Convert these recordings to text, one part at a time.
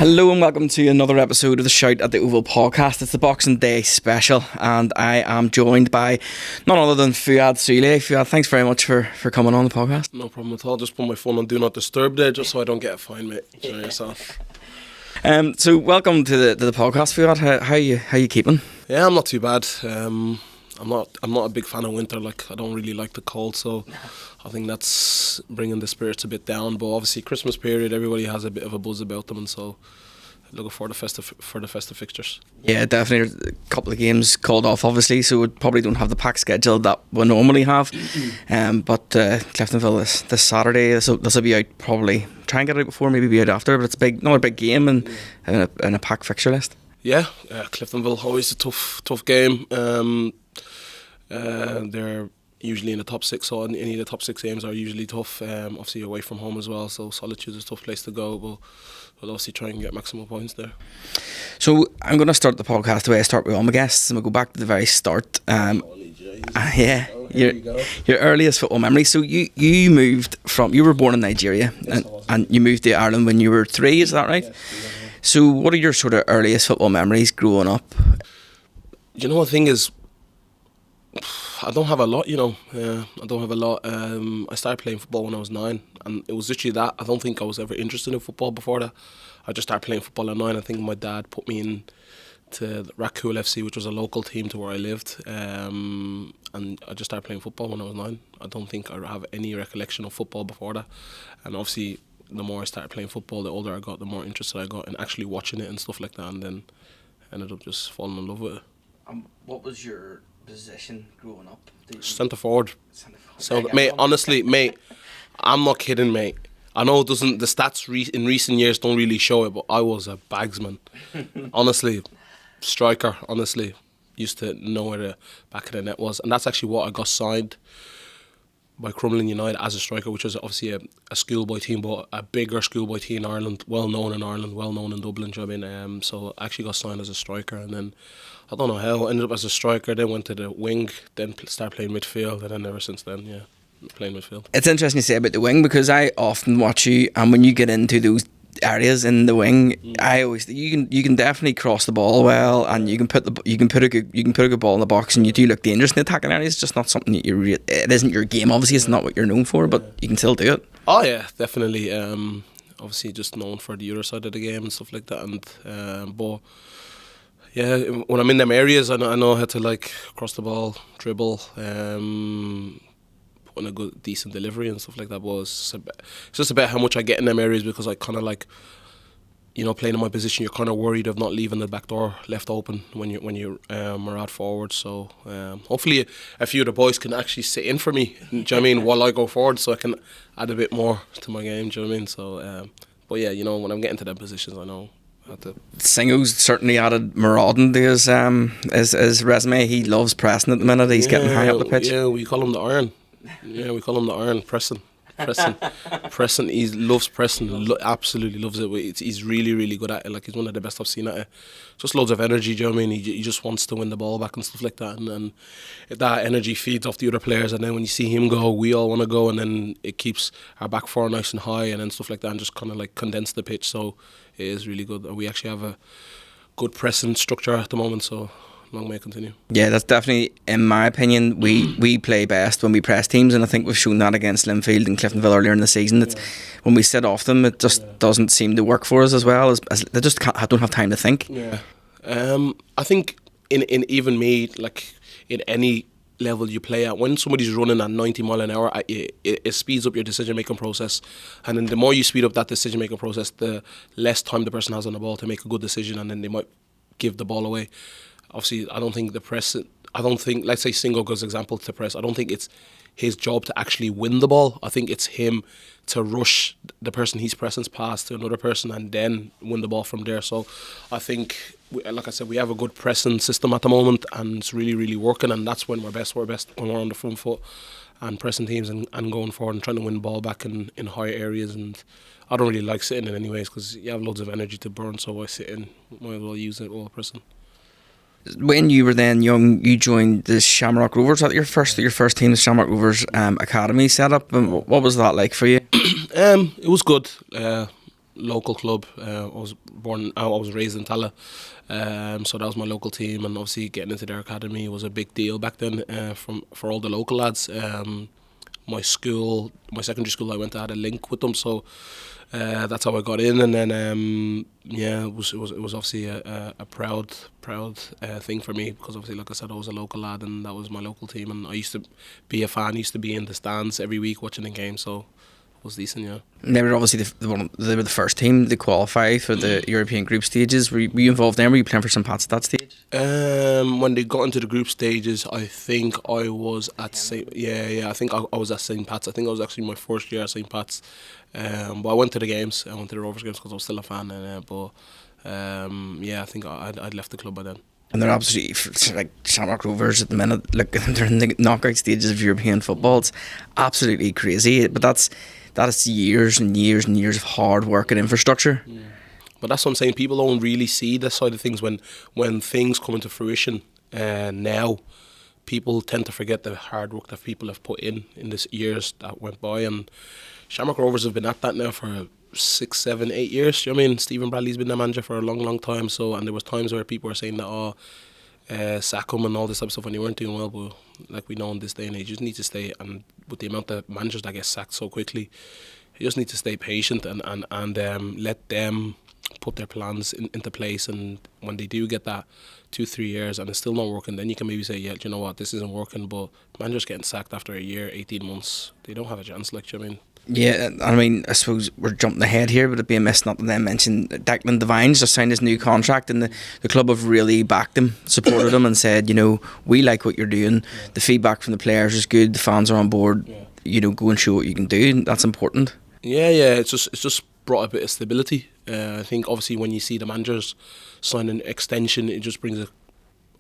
Hello and welcome to another episode of the Shout at the Oval podcast. It's the Boxing Day special and I am joined by none other than Fuad Sule. Fuad, thanks very much for coming on the podcast. No problem at all. Just put my phone on Do Not Disturb there just so I don't get a fine, mate. Enjoy yourself. So welcome to the podcast, Fuad. How you keeping? Yeah, I'm not too bad. I'm not a big fan of winter. Like, I don't really like the cold, so I think that's bringing the spirits a bit down. But obviously, Christmas period, everybody has a bit of a buzz about them, and so looking for the festive fixtures. Yeah, definitely. A couple of games called off, obviously, so we probably don't have the packed schedule that we normally have. But Cliftonville this Saturday, this will be out probably. Try and get it out before, maybe be out after. But it's another big game and a packed fixture list. Yeah, Cliftonville always a tough game. They're usually in the top six, so any of the top six games are usually tough. Obviously away from home as well, so Solitude is a tough place to go, but we'll obviously try and get maximum points there. So I'm going to start the podcast the way I start with all my guests, and we'll go back to the very start. Your earliest football memory. So you were born in Nigeria, and you moved to Ireland when you were 3, is that right? Yes. So what are your sort of earliest football memories growing up? You know, the thing is, I don't have a lot, I don't have a lot. I started playing football when I was 9, and it was literally that. I don't think I was ever interested in football before that. I just started playing football at 9. I think my dad put me in to Rackcool FC, which was a local team to where I lived, and I just started playing football when I was 9. I don't think I have any recollection of football before that. And obviously, the more I started playing football, the older I got, the more interested I got in actually watching it and stuff like that, and then ended up just falling in love with it. What was your position growing up? Centre forward. So, mate, honestly, mate, I'm not kidding, mate. I know the stats in recent years don't really show it, but I was a bagsman. Honestly, striker. Honestly, used to know where the back of the net was, and that's actually what I got signed by Crumlin United as a striker, which was obviously a schoolboy team, but a bigger schoolboy team in Ireland, well known in Ireland, well known in Dublin. Do you know what I mean? So I actually got signed as a striker, and then I don't know how I ended up as a striker. Then went to the wing, then started playing midfield, and then ever since then, yeah, playing midfield. It's interesting to say about the wing because I often watch you, and when you get into those areas in the wing, I always you can definitely cross the ball well, and you can put a good ball in the box, and you do look dangerous in the attacking area. It's just not something that it isn't your game. Obviously, it's not what you're known for, but you can still do it. Oh yeah, definitely. Obviously, just known for the other side of the game and stuff like that. And but yeah, when I'm in them areas, I know how to like cross the ball, dribble, put in a good, decent delivery and stuff like that. But it's just about how much I get in them areas, because I kind of like, playing in my position, you're kind of worried of not leaving the back door left open when you are out forward. So hopefully a few of the boys can actually sit in for me, do you know what I mean, while I go forward, so I can add a bit more to my game, do you know what I mean? So but yeah, when I'm getting to them positions, I know how to. Singo's certainly added marauding to his resume. He loves pressing at the minute. He's getting high up the pitch. Yeah, we call him the Iron. Yeah, we call him the Iron, pressing. He loves pressing, absolutely loves it. He's really, really good at it. Like, he's one of the best I've seen at it. Just loads of energy, do you know what I mean? He just wants to win the ball back and stuff like that, and that energy feeds off the other players, and then when you see him go, we all want to go, and then it keeps our back four nice and high, and then stuff like that, and just kind of like condense the pitch. So it is really good, and we actually have a good pressing structure at the moment, so long may it continue. Yeah, that's definitely, in my opinion, we play best when we press teams, and I think we've shown that against Linfield and Cliftonville earlier in the season. It's when we sit off them, it just doesn't seem to work for us as well, as they just don't have time to think. Yeah, I think in even me, like in any level you play at, when somebody's running at 90 mile an hour, it speeds up your decision making process, and then the more you speed up that decision making process, the less time the person has on the ball to make a good decision, and then they might give the ball away. Obviously, I don't think let's say Singo goes example to press, I don't think it's his job to actually win the ball. I think it's him to rush the person he's pressing past to another person and then win the ball from there. So I think, like I said, we have a good pressing system at the moment, and it's really, really working, and that's when we're best when we're on the front foot and pressing teams and going forward and trying to win the ball back in higher areas. And I don't really like sitting in anyways, because you have loads of energy to burn, so I sit in, might as well use it while pressing. When you were then young, you joined the Shamrock Rovers. Was that your first team, the Shamrock Rovers Academy set up? And what was that like for you? It was good. local club. I was raised in Tala, so that was my local team, and obviously getting into their academy was a big deal back then for all the local lads. My secondary school I went to had a link with them, so that's how I got in. And then it was obviously a proud thing for me, because obviously, like I said, I was a local lad and that was my local team, and I used to be a fan. Used to be in the stands every week watching the game, so it was decent. Yeah. And they were obviously they were the first team to qualify for the European group stages. Were you involved then? Were you playing for St. Pat's at that stage? When they got into the group stages, I think I was at I think I was at St. Pat's. I think I was actually my first year at St. Pat's. But I went to the games. I went to the Rovers games because I was still a fan. I think I'd left the club by then. And they're absolutely, like Shamrock Rovers at the minute, like they're in the knockout stages of European football. It's absolutely crazy. But that is years and years and years of hard work and infrastructure. Yeah. But that's what I'm saying. People don't really see this side of things when things come into fruition. Now, people tend to forget the hard work that people have put in this years that went by. And Shamrock Rovers have been at that now for 6, 7, 8 years. You know what I mean? Stephen Bradley's been the manager for a long, long time. So, and there was times where people were saying that sack him and all this type of stuff when they weren't doing well. But like we know in this day and age, you just need to stay. And with the amount of managers that get sacked so quickly, you just need to stay patient and let them put their plans into place. And when they do get that 2-3 years and it's still not working, then you can maybe say, yeah, do you know what, this isn't working. But managers getting sacked after a year, 18 months, they don't have a chance. Like, do you know what I mean? Yeah, I mean, I suppose we're jumping ahead here, but it'd be amiss not to then mention Declan Devine's just signed his new contract, and the club have really backed him, supported him, and said, you know, we like what you're doing. Yeah. The feedback from the players is good. The fans are on board. Yeah. You know, go and show what you can do. And that's important. Yeah. It's just brought a bit of stability. I think obviously when you see the managers sign an extension, it just brings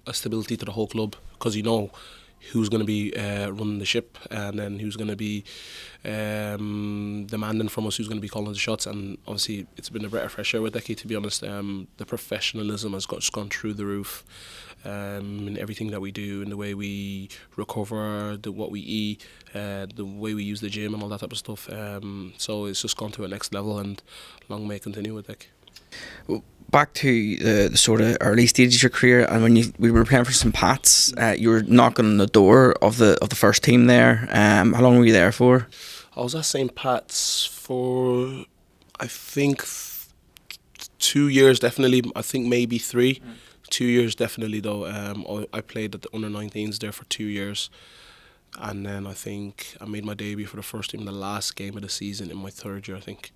a stability to the whole club, because you know who's going to be running the ship, and then who's going to be demanding from us, who's going to be calling the shots. And obviously it's been a breath of fresh air with Decky, to be honest. The professionalism has just gone through the roof in everything that we do, in the way we recover, what we eat, the way we use the gym and all that type of stuff. So it's just gone to a next level, and long may it continue with Decky. Well, back to the sort of early stages of your career, and when we were playing for St. Pat's, you were knocking on the door of the first team there. How long were you there for? I was at St. Pat's for, I think, 2 years definitely. I think maybe 3. 2 years definitely though. I played at the under-19s there for 2 years, and then I think I made my debut for the first team in the last game of the season in my 3rd year, I think.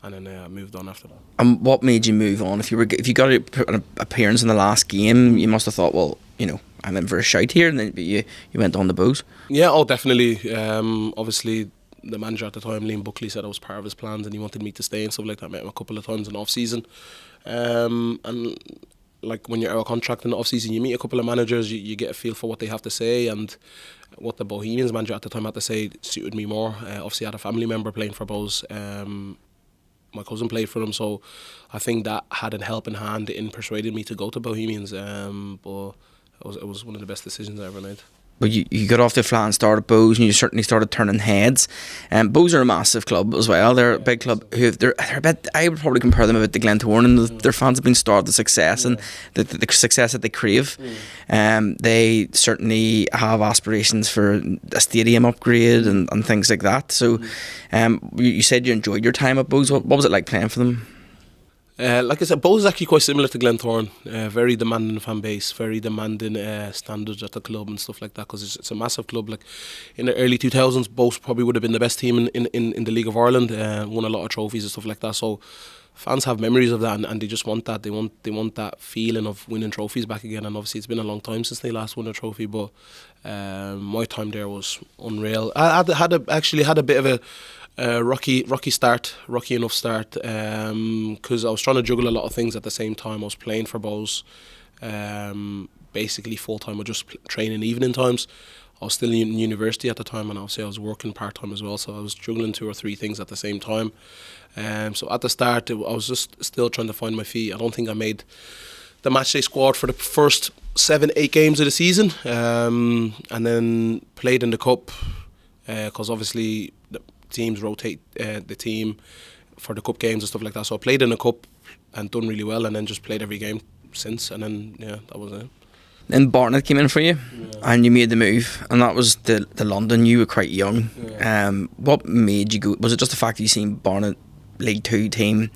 And then I moved on after that. And what made you move on? If you got an appearance in the last game, you must have thought, well, you know, I'm in for a shout here, and then you went on the Bows. Yeah, definitely. Obviously, the manager at the time, Liam Buckley, said I was part of his plans, and he wanted me to stay and stuff like that. I met him a couple of times in off season, and like when you're out of contract in the off season, you meet a couple of managers, you get a feel for what they have to say, and what the Bohemians manager at the time had to say suited me more. Obviously, I had a family member playing for Bows. My cousin played for them, so I think that had a helping hand in persuading me to go to Bohemians. But it was one of the best decisions I ever made. But you got off the flat and started Bows, and you certainly started turning heads. Bows are a massive club as well. They're a big club. They're a bit. I would probably compare them a bit to Glentoran, and their fans have been starved of success and the success that they crave. They certainly have aspirations for a stadium upgrade and things like that. So, you said you enjoyed your time at Bows. What was it like playing for them? Like I said, Bows is actually quite similar to Glentoran. Very demanding fan base, very demanding standards at the club and stuff like that, because it's a massive club. Like in the early 2000s, Bows probably would have been the best team in the League of Ireland. Won a lot of trophies and stuff like that. So fans have memories of that, and they just want that. They want that feeling of winning trophies back again. And obviously, it's been a long time since they last won a trophy. But my time there was unreal. I actually had a bit of a rocky enough start, because I was trying to juggle a lot of things at the same time. I was playing for Bows basically full time, or just training evening times. I was still in university at the time, and obviously I was working part time as well, so I was juggling 2 or 3 things at the same time. So at the start I was just still trying to find my feet. I don't think I made the matchday squad for the first 7-8 games of the season, and then played in the cup, because obviously the teams rotate the team for the cup games and stuff like that. So I played in the cup and done really well, and then just played every game since, and then that was it. Then Barnet came in for you, and you made the move, and that was the London. You were quite young. What made you go? Was it just the fact that you seen Barnet League 2 team,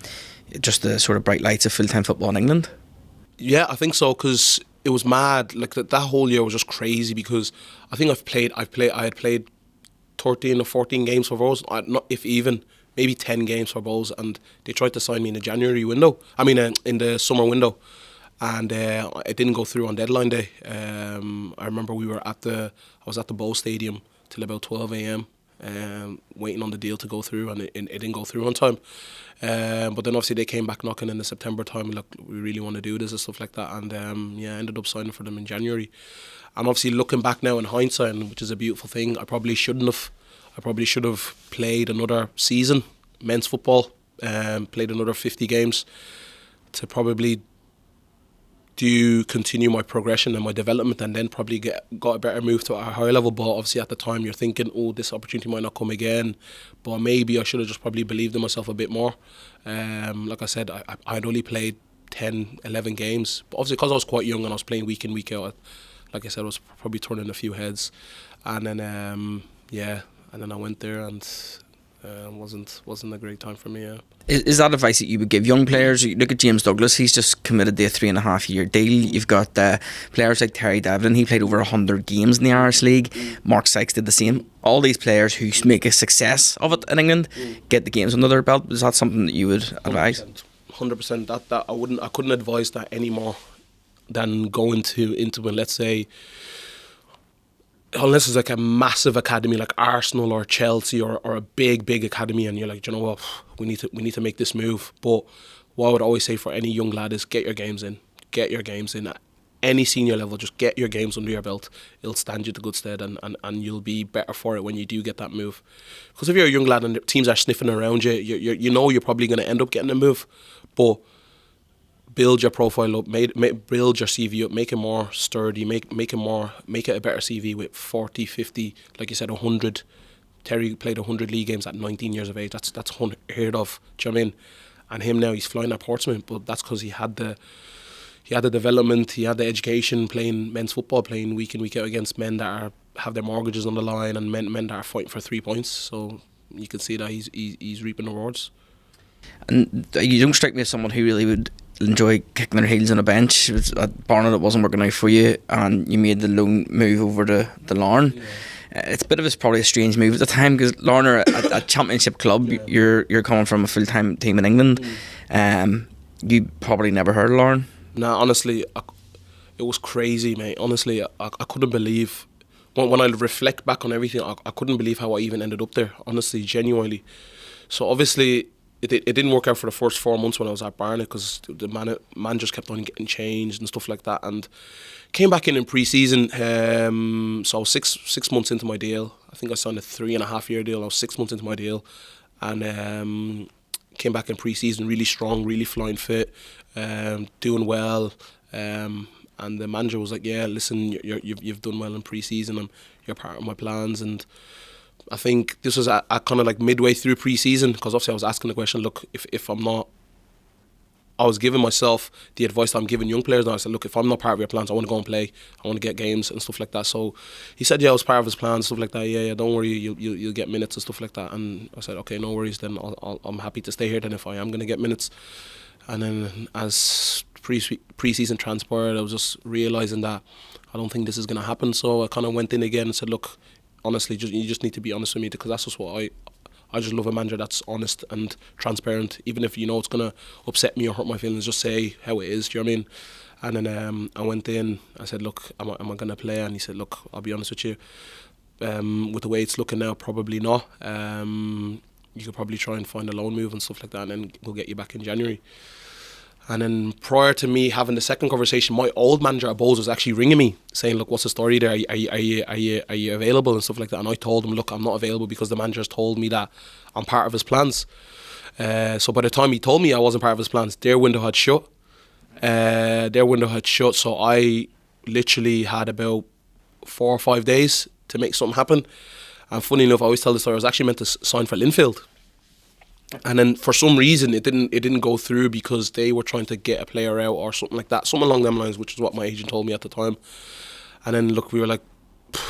just the sort of bright lights of full-time football in England? Yeah, I think so, because it was mad. Like that whole year was just crazy, because I think I had played 13 or 14 games for Rovers, not if even, maybe 10 games for Rovers, and they tried to sign me in the January window. I mean, in the summer window, and it didn't go through on deadline day. I remember I was at the Bow Stadium till about 12 a.m. Waiting on the deal to go through, and it didn't go through on time. But then obviously they came back knocking in the September time. Look, we really want to do this and stuff like that, and I ended up signing for them in January. And obviously looking back now in hindsight, which is a beautiful thing, I probably should have played another season, men's football, played another 50 games to probably continue my progression and my development, and then probably got a better move to a higher level. But obviously at the time you're thinking, oh, this opportunity might not come again, but maybe I should have just probably believed in myself a bit more. Like I said, I'd only played 10, 11 games, but obviously because I was quite young and I was playing week in, week out, like I said, I was probably turning a few heads. And then and then I went there, and wasn't a great time for me. Yeah. Is that advice that you would give young players? You look at James Douglas, he's just committed to a 3.5 year deal. You've got players like Terry Devlin, he played over 100 games in the Irish League. Mark Sykes did the same. All these players who make a success of it in England get the games under their belt. Is that something that you would advise? 100%. That I couldn't advise that any more than going into let's say, unless it's like a massive academy like Arsenal or Chelsea or a big academy, and you're like, you know what, we need to make this move. But what I would always say for any young lad is get your games in at any senior level. Just get your games under your belt. It'll stand you to good stead, and you'll be better for it when you do get that move. Because if you're a young lad and the teams are sniffing around you, you know you're probably going to end up getting a move. But build your profile up, build your CV up, make it more sturdy, make it a better CV with 40, 50, like you said, 100. Terry played 100 league games at 19 years of age. That's unheard of. Do you know what I mean? And him now, he's flying at Portsmouth, but that's because he had the development, he had the education, playing men's football, playing week in, week out against men that have their mortgages on the line, and men that are fighting for 3 points. So you can see that he's reaping the rewards. And you don't strike me as someone who really would enjoy kicking their heels on a bench. It was at Barnet, it wasn't working out for you, and you made the loan move over to Larne. Yeah. It's a bit of probably a strange move at the time, because Larne are a championship club. Yeah. You're coming from a full-time team in England. You probably never heard of Larne. Nah, honestly, it was crazy, mate. Honestly, I couldn't believe, when I reflect back on everything, I couldn't believe how I even ended up there. Honestly, genuinely. So obviously it didn't work out for the first 4 months when I was at Barnet, because the man just kept on getting changed and stuff like that, and came back in pre-season. So I was six months into my deal. I think I signed a 3.5 year deal. I was 6 months into my deal, and came back in pre-season really strong, really flying fit, doing well. And the manager was like, "Yeah, listen, you've done well in pre-season, and you're part of my plans." And I think this was at kind of like midway through pre-season, because obviously I was asking the question, look, if I'm not, I was giving myself the advice that I'm giving young players now. I said, look, if I'm not part of your plans, I want to go and play, I want to get games and stuff like that. So he said, yeah, I was part of his plans, stuff like that. Yeah, don't worry, you'll get minutes and stuff like that. And I said, okay, no worries, then I'm happy to stay here then if I am going to get minutes. And then as pre-season transpired, I was just realising that I don't think this is going to happen. So I kind of went in again and said, look, honestly, you just need to be honest with me, because that's just what I just love a manager that's honest and transparent. Even if you know it's going to upset me or hurt my feelings, just say how it is, do you know what I mean? And then I went in, I said, look, am I going to play? And he said, look, I'll be honest with you, with the way it's looking now, probably not. You could probably try and find a loan move and stuff like that, and then we'll get you back in January. And then prior to me having the second conversation, my old manager at Bowes was actually ringing me saying, look, what's the story there? Are you available and stuff like that? And I told him, look, I'm not available because the manager's told me that I'm part of his plans. So by the time he told me I wasn't part of his plans, their window had shut. So I literally had about 4 or 5 days to make something happen. And funny enough, I always tell the story, I was actually meant to sign for Linfield. And then for some reason it didn't go through because they were trying to get a player out or something like that, something along them lines, which is what my agent told me at the time. And then look, we were like,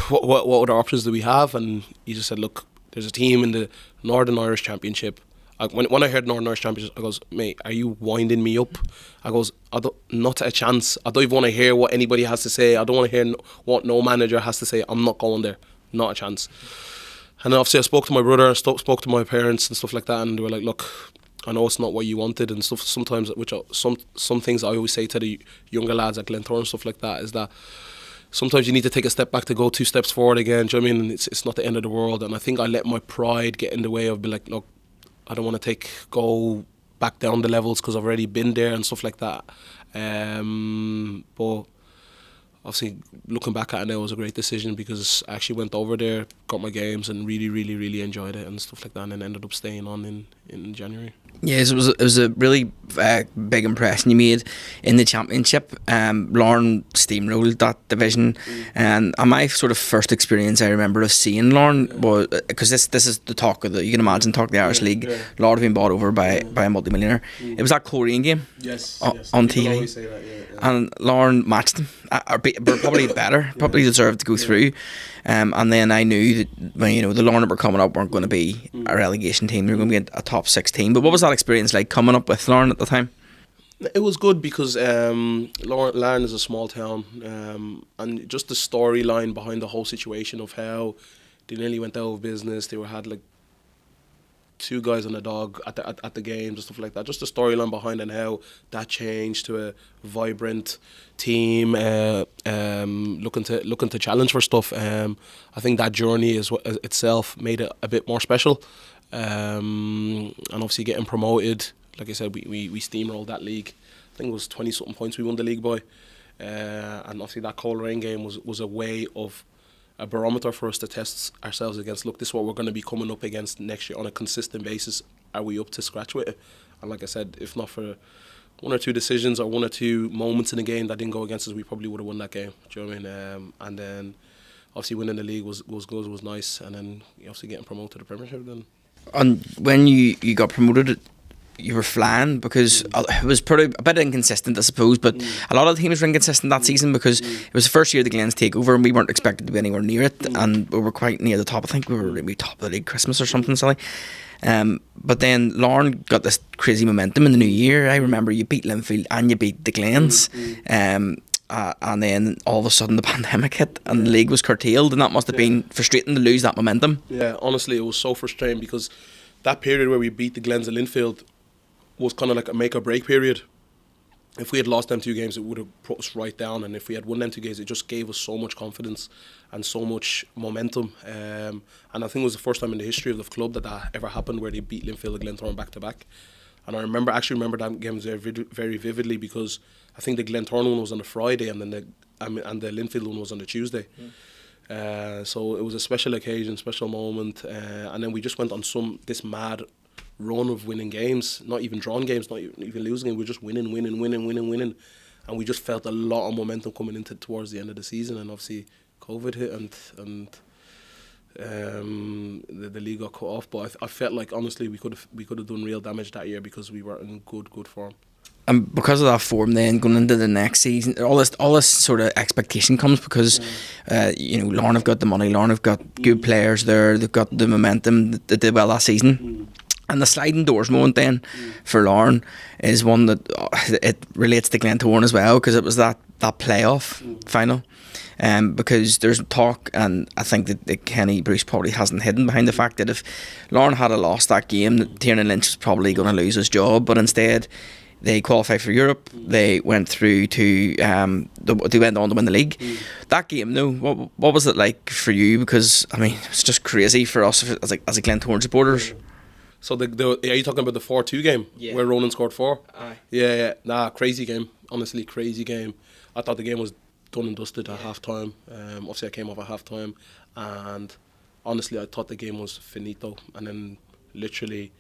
what other options do we have? And he just said, look, there's a team in the Northern Irish Championship. When I heard Northern Irish Championship, I goes, mate, are you winding me up? I goes, not a chance. I don't even want to hear what anybody has to say. I don't want to hear what no manager has to say. I'm not going there. Not a chance. And then obviously I spoke to my brother, spoke to my parents and stuff like that, and they were like, look, I know it's not what you wanted and stuff. Sometimes, some things I always say to the younger lads at Glentoran and stuff like that is that sometimes you need to take a step back to go 2 steps forward again. Do you know what I mean? And it's not the end of the world. And I think I let my pride get in the way of be like, look, I don't want to go back down the levels because I've already been there and stuff like that. But obviously, looking back at it now, it was a great decision because I actually went over there, got my games, and really, really, really enjoyed it and stuff like that, and then ended up staying on in January. Yes, it was a really big impression you made in the championship. Larne steamrolled that division, and my sort of first experience I remember of seeing Larne was because this is the talk of the, you can imagine, talk of the Irish League. Larne being bought over by a multi-millionaire. It was that Korean game. Yes, on TV. Always say that, yeah. And Larne matched them. Were probably better, probably deserved to go through. And then I knew that when the Larne that were coming up weren't going to be a relegation team; they were going to be a top 6 team. But what was that experience like coming up with Larne at the time? It was good because Larne is a small town, and just the storyline behind the whole situation of how they nearly went out of business. They had like 2 guys and a dog at the games and stuff like that. Just the storyline behind and how that changed to a vibrant team looking to challenge for stuff. I think that journey itself made it a bit more special. And obviously getting promoted, like I said, we steamrolled that league. I think it was 20 something points we won the league by. And obviously that Coleraine game was a way of a barometer for us to test ourselves against. Look, this is what we're going to be coming up against next year on a consistent basis. Are we up to scratch with it? And like I said, if not for 1 or 2 decisions or 1 or 2 moments in the game that didn't go against us, we probably would have won that game. Do you know what I mean? And then obviously winning the league was good, was nice. And then obviously getting promoted to the Premiership then. And when you got promoted, you were flying because it was pretty a bit inconsistent, I suppose, but a lot of the teams were inconsistent that season because it was the first year of the Glens takeover and we weren't expected to be anywhere near it, and we were quite near the top. I think we were maybe top of the league Christmas or something silly. But then Larne got this crazy momentum in the new year. I remember you beat Linfield and you beat the Glens. And then all of a sudden the pandemic hit and the league was curtailed, and that must have been frustrating to lose that momentum. Yeah, honestly, it was so frustrating because that period where we beat the Glens and Linfield was kind of like a make or break period. If we had lost them 2 games, it would have put us right down, and if we had won them 2 games, it just gave us so much confidence and so much momentum. And I think it was the first time in the history of the club that ever happened, where they beat Linfield and Glentoran back to back. And I remember that game very vividly because I think the Glentoran one was on the Friday and then the Linfield one was on the Tuesday. So it was a special occasion, special moment, and then we just went on this mad run of winning games, not even drawn games, not even losing games. We were just winning, and we just felt a lot of momentum coming into towards the end of the season. And obviously COVID hit and the league got cut off. But I felt like honestly we could have done real damage that year because we were in good form. And because of that form, then going into the next season, all this sort of expectation comes because Larne have got the money, Larne have got good players there, they've got the momentum, they did well that season. And the sliding doors moment then for Larne is one that it relates to Glentoran as well, because it was that playoff final. Because there's talk, and I think that Kenny Bruce probably hasn't hidden behind the fact that if Larne had lost that game, that Tiernan Lynch was probably going to lose his job, but instead they qualified for Europe. They went through to they went on to win the league. That game, though, what was it like for you? Because I mean, it's just crazy for us as a Glentoran supporters. So are you talking about the 4-2 game where Ronan scored 4? Aye. Yeah. Nah, crazy game. Honestly, crazy game. I thought the game was done and dusted at half time. Obviously, I came off at half time, and honestly, I thought the game was finito. And then literally,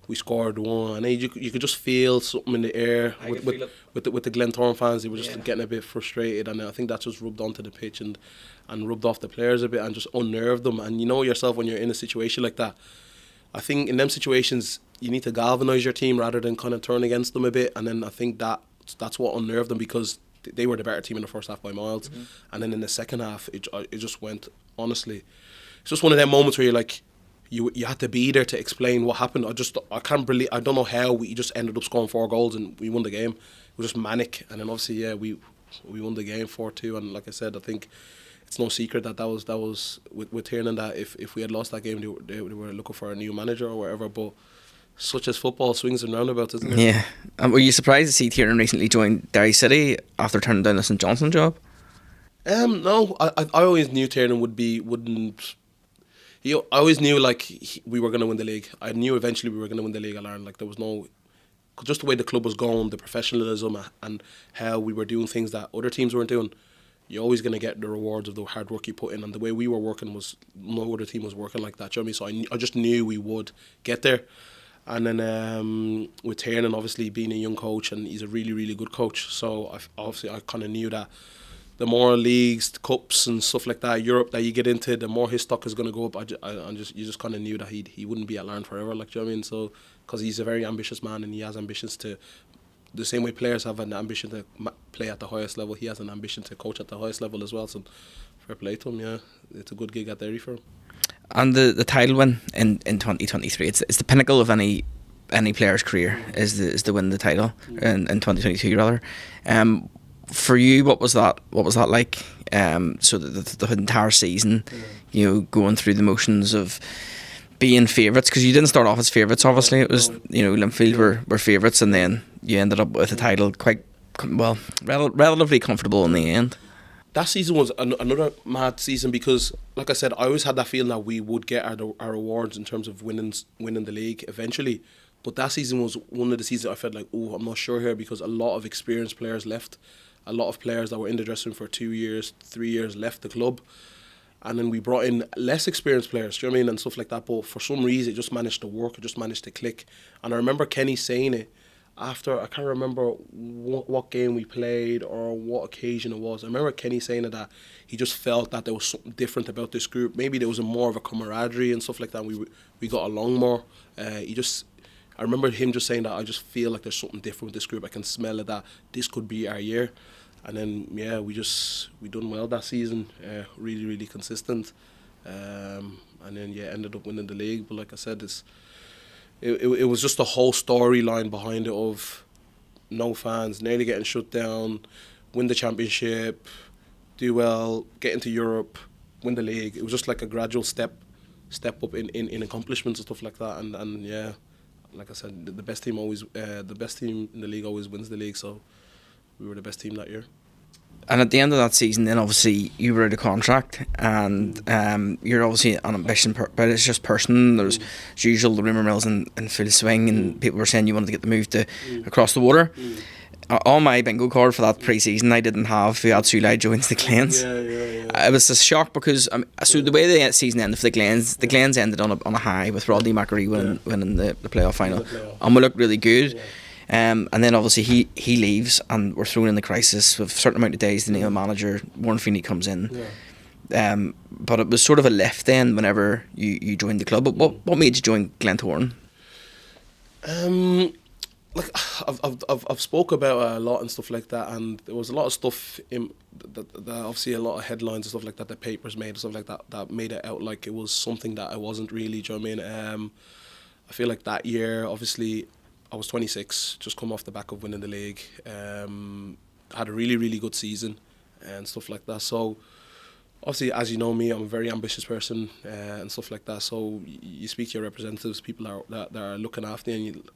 we scored 1, and then you could just feel something in the air with the Glentoran fans. They were just getting a bit frustrated, and I think that just rubbed onto the pitch and rubbed off the players a bit and just unnerved them. And you know yourself when you're in a situation like that. I think in them situations you need to galvanise your team rather than kind of turn against them a bit. And then I think that's what unnerved them, because they were the better team in the first half by miles. And then in the second half, it just went, honestly, it's just one of them moments where you're like, you had to be there to explain what happened. I can't believe, I don't know how we just ended up scoring 4 goals and we won the game. It was just manic. And then obviously, yeah, we won the game 4-2. And like I said, I think it's no secret that was with Tiernan, that if we had lost that game, they were looking for a new manager or whatever. But such as football, swings and roundabouts, isn't it? Yeah. And were you surprised to see Tiernan recently join Derry City after turning down the St Johnstone job? No, I always knew Tiernan I always knew we were going to win the league. I knew eventually we were going to win the league at Larne. Like, there was no, just the way the club was going, the professionalism and how we were doing things that other teams weren't doing. You're always going to get the rewards of the hard work you put in. And the way we were working was, no other team was working like that. Do you know what I mean? So I just knew we would get there. And then with Tiernan, obviously being a young coach, and he's a really, really good coach. So I kind of knew that the more leagues, cups and stuff like that, Europe that you get into, the more his stock is going to go up. You just kind of knew that he wouldn't be at Larne forever, like, do you know what I mean? So, because he's a very ambitious man, and he has ambitions to, the same way players have an ambition to play at the highest level, he has an ambition to coach at the highest level as well. So, fair play to him, yeah. It's a good gig at Derry for him. And the title win in 2023, it's the pinnacle of any player's career, is the win the title in 2022 rather. For you, what was that like? So the entire season, going through the motions of being favourites, because you didn't start off as favourites. Obviously, it was Linfield were favourites, and then you ended up with the title quite relatively comfortable in the end. That season was another mad season, because, like I said, I always had that feeling that we would get our rewards in terms of winning the league eventually. But that season was one of the seasons I felt like, I'm not sure here, because a lot of experienced players left. A lot of players that were in the dressing room for 2 years, 3 years left the club. And then we brought in less experienced players, do you know what I mean, and stuff like that. But for some reason, it just managed to work. It just managed to click. And I remember Kenny saying it after, I can't remember what game we played or what occasion it was. I remember Kenny saying it, that he just felt that there was something different about this group. Maybe there was more of a camaraderie and stuff like that. We got along more. I remember him just saying that, I just feel like there's something different with this group. I can smell it, that this could be our year. And then, yeah, we done well that season. Really, really consistent. And then, yeah, ended up winning the league. But like I said, it was just the whole storyline behind it of no fans, nearly getting shut down, win the championship, do well, get into Europe, win the league. It was just like a gradual step up in accomplishments and stuff like that. And yeah, like I said, the best team in the league always wins the league. So we were the best team that year. And at the end of that season, then obviously you were out of contract, and you're obviously an ambitious person. There's as usual the rumour mills in full swing, and people were saying you wanted to get the move to across the water. On my bingo card for that pre-season, I didn't have Fuad Sule joins the Glens. Yeah. It was a shock, because so the way the season ended for the Glens ended on a high with Rodney McAree winning the playoff final, and we looked really good. Yeah. And then obviously he leaves, and we're thrown in the crisis with a certain amount of days. The new manager Warren Feeney comes in, but it was sort of a lift then whenever you joined the club. But what made you join Glentoran? Like I've spoke about it a lot and stuff like that, and there was a lot of stuff in that obviously a lot of headlines and stuff like that the papers made and stuff like that made it out like it was something that I wasn't really. Do you know what I mean? I feel like that year, obviously, I was 26, just come off the back of winning the league. Had a really, really good season and stuff like that. So, obviously, as you know me, I'm a very ambitious person and stuff like that. So, you speak to your representatives, people that are looking after you, and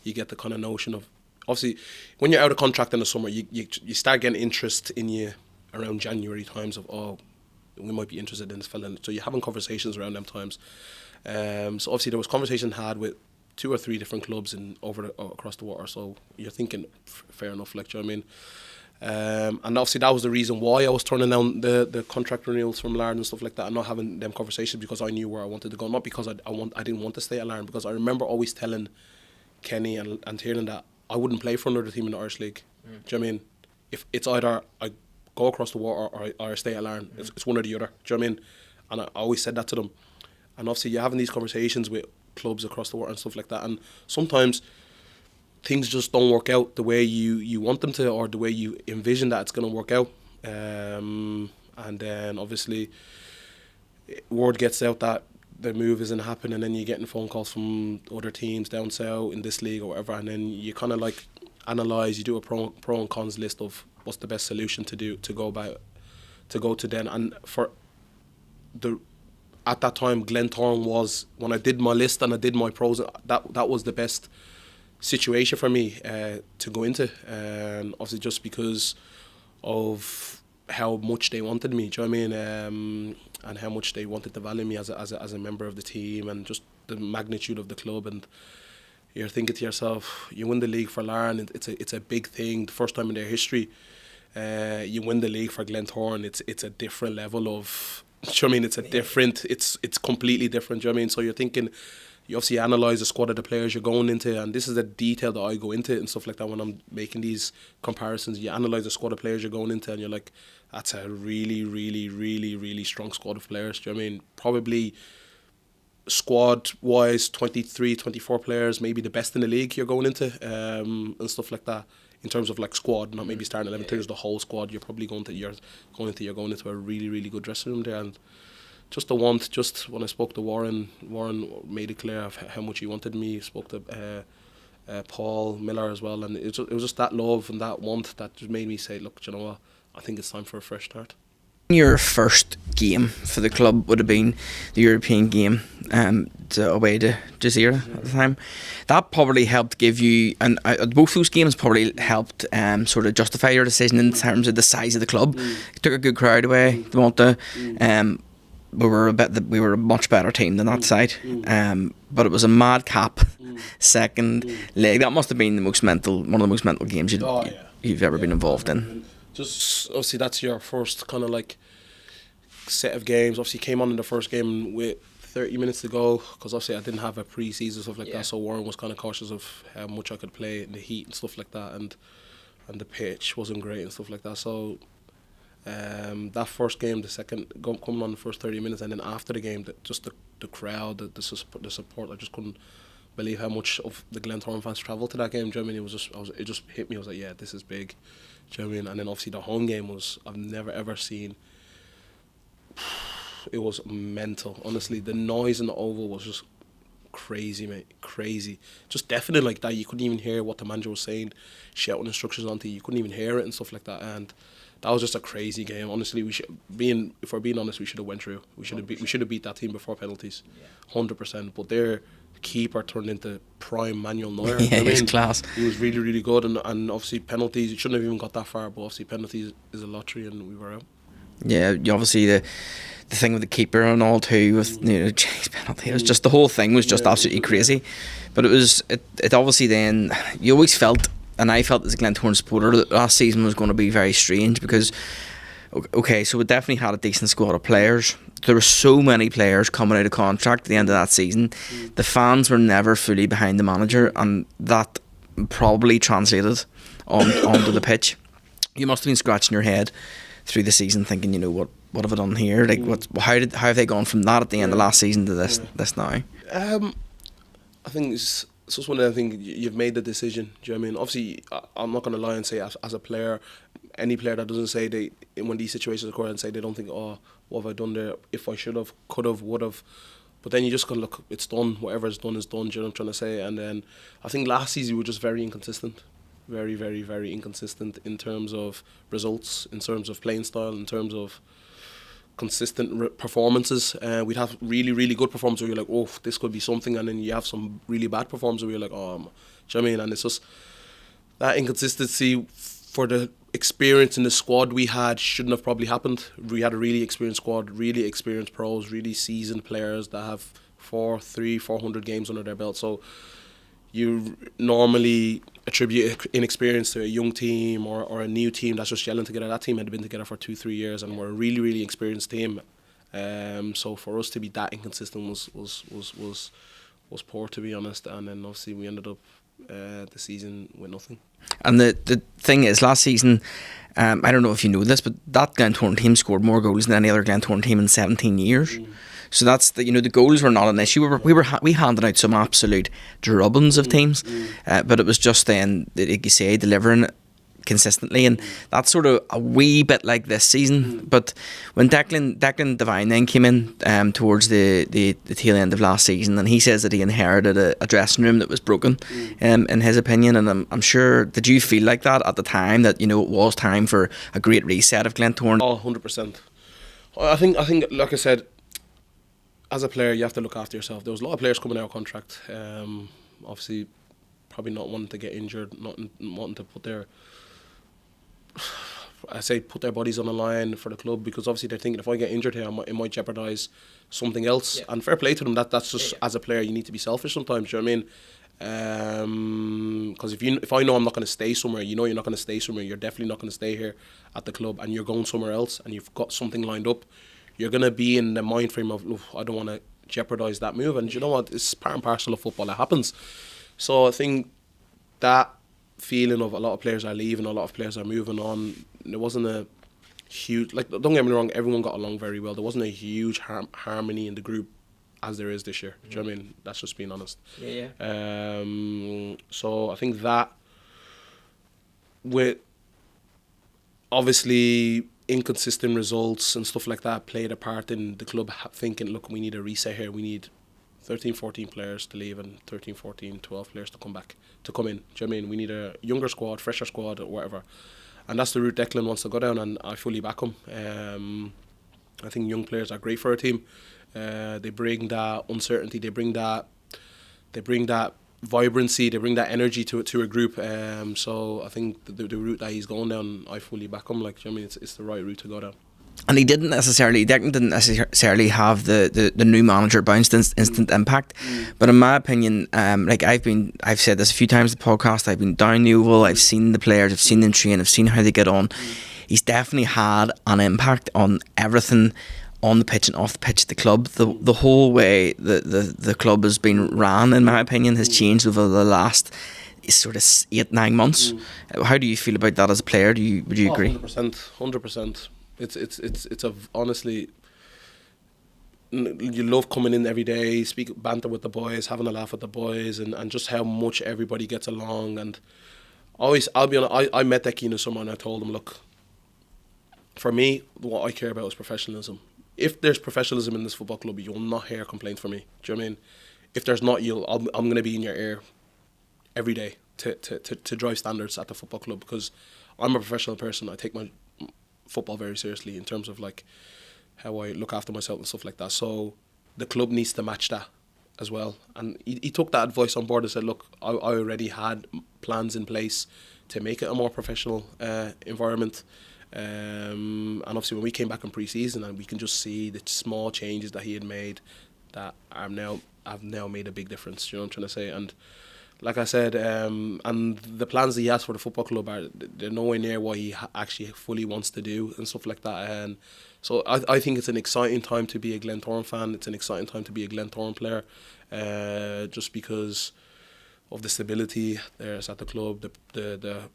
you get the kind of notion of, obviously, when you're out of contract in the summer, you start getting interest in you around January times of, we might be interested in this fella. So, you're having conversations around them times. So, obviously, there was conversation had with 2 or 3 different clubs across the water, so you're thinking fair enough, like, do you know what I mean? And obviously that was the reason why I was turning down the contract renewals from Larne and stuff like that, and not having them conversations, because I knew where I wanted to go, not because I didn't want to stay at Larne, because I remember always telling Kenny and Tiernan that I wouldn't play for another team in the Irish League. Do you know what I mean? If it's either I go across the water or I stay at Larne, it's one or the other. Do you know what I mean? And I always said that to them. And obviously you're having these conversations with clubs across the world and stuff like that. And sometimes things just don't work out the way you want them to, or the way you envision that it's going to work out. And then obviously word gets out that the move isn't happening, and then you're getting phone calls from other teams down south in this league or whatever, and then you kind of like analyse, you do a pro and cons list of what's the best solution to go to then. And at that time, Glentoran was, when I did my list and I did my pros, that was the best situation for me to go into, obviously just because of how much they wanted me, do you know what I mean, and how much they wanted to value me as a member of the team, and just the magnitude of the club. And you're thinking to yourself, you win the league for Larne, it's a big thing, the first time in their history. You win the league for Glentoran, it's a different level of, do you know what I mean, it's completely different, do you know what I mean. So you're thinking, you obviously analyse the squad of the players you're going into, and this is the detail that I go into and stuff like that when I'm making these comparisons. You analyse the squad of players you're going into, and you're like, that's a really, really, really, really strong squad of players. Do you know what I mean? Probably squad-wise, 23, 24 players, maybe the best in the league you're going into, and stuff like that. In terms of like squad, not maybe starting 11, there's the whole squad. You're probably going into a really, really good dressing room there. And just when I spoke to Warren made it clear of how much he wanted me. He spoke to Paul Miller as well, and it was just that love and that want that just made me say, look, do you know what, I think it's time for a fresh start. Your first game for the club would have been the European game away to Jazeera at the time. That probably helped give you, and both those games probably helped sort of justify your decision in terms of the size of the club. It took a good crowd away. They want to. We were a much better team than that side, but it was a madcap second leg. That must have been one of the most mental games you've ever been involved in. Just obviously that's your first kind of like set of games. Obviously came on in the first game with 30 minutes to go, because obviously I didn't have a pre-season stuff like that, so Warren was kind of cautious of how much I could play in the heat and stuff like that, and the pitch wasn't great and stuff like that. So that first game, coming on the first 30 minutes, and then after the game, just the crowd, the support, I just couldn't believe how much of the Glentoran fans travelled to that game. Do you know what I mean? It just hit me. I was like, yeah, this is big. Do you know what I mean? And then obviously the home game I've never ever seen. It was mental. Honestly, the noise in the Oval was just crazy, mate. Crazy. Just deafening like that. You couldn't even hear what the manager was saying, shouting instructions onto you. You couldn't even hear it and stuff like that. And that was just a crazy game. Honestly, if we're being honest, we should have went through. We should have beat that team before penalties, 100%. But their keeper turned into prime Manuel Neuer. Yeah, he was class. He was really, really good, and obviously penalties. You shouldn't have even got that far, but obviously penalties is a lottery, and we were out. Yeah, obviously the thing with the keeper and all too, with Jay's penalty, it was just, the whole thing was just absolutely crazy. But it obviously then, you always felt, and I felt as a Glentoran supporter, that last season was going to be very strange, because okay, so we definitely had a decent squad of players. There were so many players coming out of contract at the end of that season. The fans were never fully behind the manager, and that probably translated onto the pitch. You must have been scratching your head through the season, thinking, what have I done here? Like, how have they gone from that at the end of last season to this now? I think it's just one of the things. You've made the decision. Do you know what I mean? Obviously, I'm not going to lie and say as a player, any player that doesn't say when these situations occur and say they don't think, oh, what have I done there? If I should have, could have, would have. But then you just go, look, it's done. Whatever is done is done. Do you know what I'm trying to say? And then I think last season we were just very inconsistent. Very, very, very inconsistent in terms of results, in terms of playing style, in terms of consistent performances. We'd have really, really good performances where you're like, oh, this could be something. And then you have some really bad performances where you're like, oh, do you know what I mean? And it's just that inconsistency for the experience in the squad we had shouldn't have probably happened. We had a really experienced squad, really experienced pros, really seasoned players that have 400 games under their belt. So you normally attribute inexperience to a young team or a new team that's just gelling together. That team had been together for 2-3 years, and we're a really, really experienced team. So for us to be that inconsistent was poor, to be honest. And then obviously we ended up the season with nothing. And the thing is, last season, I don't know if you know this, but that Glentoran team scored more goals than any other Glentoran team in 17 years. So that's the the goals were not an issue. We handed out some absolute drubbings of teams, but it was just then, like you say, delivering consistently, and that's sort of a wee bit like this season. But when Declan Devine then came in towards the tail end of last season, and he says that he inherited a dressing room that was broken, in his opinion, and I'm sure, did you feel like that at the time, that it was time for a great reset of Glentoran? Oh, 100%. I think like I said, as a player you have to look after yourself. There was a lot of players coming out of contract, obviously probably not wanting to get injured, not wanting to put their bodies on the line for the club, because obviously they're thinking, if I get injured here, it might jeopardise something else. Yeah. And fair play to them. That's just, as a player, you need to be selfish sometimes. You know what I mean? Because if I know I'm not going to stay somewhere, you're not going to stay somewhere. You're definitely not going to stay here at the club, and you're going somewhere else, and you've got something lined up. You're going to be in the mind frame of, I don't want to jeopardise that move. And you know what? It's part and parcel of football. It happens. So I think that feeling of a lot of players are leaving, a lot of players are moving on, there wasn't a huge, don't get me wrong, everyone got along very well. There wasn't a huge harmony in the group as there is this year. Do you know what I mean? That's just being honest. Yeah. So I think that, with obviously inconsistent results and stuff like that, played a part in the club thinking, look, we need a reset here. We need 13, 14 players to leave and 13, 14, 12 players to come in. Do you know what I mean? We need a younger squad, fresher squad, or whatever. And that's the route Declan wants to go down, and I fully back him. I think young players are great for a team. They bring that uncertainty, they bring that vibrancy, they bring that energy to a group. So I think the route that he's going down, I fully back him. Do you know what I mean? It's the right route to go down. And Declan didn't necessarily have the new manager bounced instant impact, but in my opinion, I've said this a few times in the podcast, I've been down the Oval, I've seen the players, I've seen them train, I've seen how they get on. He's definitely had an impact on everything on the pitch and off the pitch. The club, the whole way the club has been ran, in my opinion, has changed over the last sort of 8-9 months. How do you feel about that as a player? Would you agree? 100%. It's honestly, you love coming in every day, speak banter with the boys, having a laugh with the boys, and just how much everybody gets along. And I'll be honest, I met Decky in the summer, and I told him, look, for me, what I care about is professionalism. If there's professionalism in this football club, you will not hear complaints from me. Do you know what I mean? If there's not, I'm going to be in your ear every day to drive standards at the football club, because I'm a professional person. I take my football very seriously in terms of how I look after myself and stuff like that. So the club needs to match that as well. And he took that advice on board and said, look, I already had plans in place to make it a more professional environment. And obviously when we came back in pre-season, and we can just see the small changes that he had made that have now made a big difference. You know what I'm trying to say? And like I said, and the plans that he has for the football club they're nowhere near what he actually fully wants to do and stuff like that. And so I think it's an exciting time to be a Glentoran fan. It's an exciting time to be a Glentoran player, just because of the stability there's at the club, the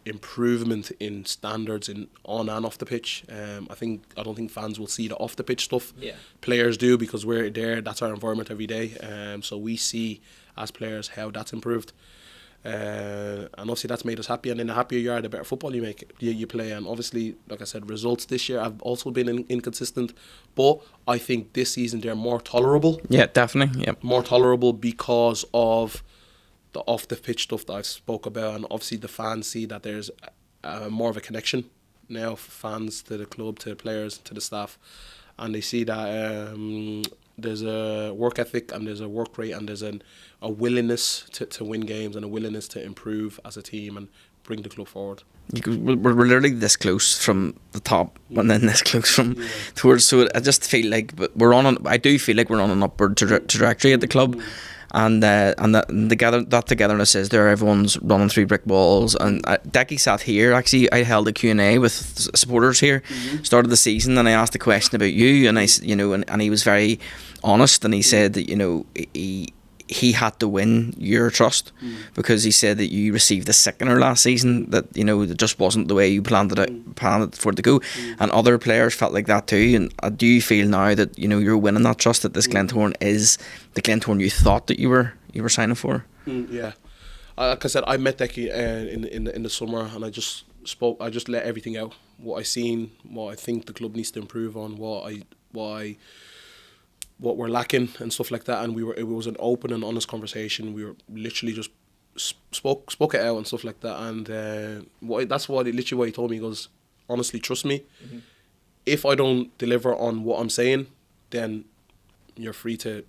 improvement in standards on and off the pitch. I don't think fans will see the off the pitch stuff. Yeah. Players do, because we're there. That's our environment every day. So we see as players how that's improved. And obviously that's made us happy. And then the happier you are, the better football you play. And obviously, like I said, results this year have also been inconsistent. But I think this season they're more tolerable. Yeah, definitely. Yeah. More tolerable because of the off the pitch stuff that I've spoke about, and obviously the fans see that there's more of a connection now, fans to the club, to the players, to the staff, and they see that there's a work ethic and there's a work rate and there's a willingness to win games and a willingness to improve as a team and bring the club forward. We're literally this close from the top and then this close from towards. So I just feel like I do feel like we're on an upward trajectory at the club. And that togetherness is there. Everyone's running through brick walls. And Decky sat here. Actually, I held a Q&A with supporters here. Started the season, and I asked a question about you, and and he was very honest. And he said that he had to win your trust because he said that you received a sickener last season, that that just wasn't the way you planned it for it to go, and other players felt like that too. And do you feel now that you're winning that trust, that this Glentoran is the Glentoran you thought that you were signing for? Yeah, like I said, I met Decky in the summer, and I just let everything out, what I seen, what I think the club needs to improve on, what we're lacking and stuff like that. And it was an open and honest conversation. We were literally just spoke it out and stuff like that. And that's literally what he told me. He goes, honestly, trust me. Mm-hmm. If I don't deliver on what I'm saying, then you're free to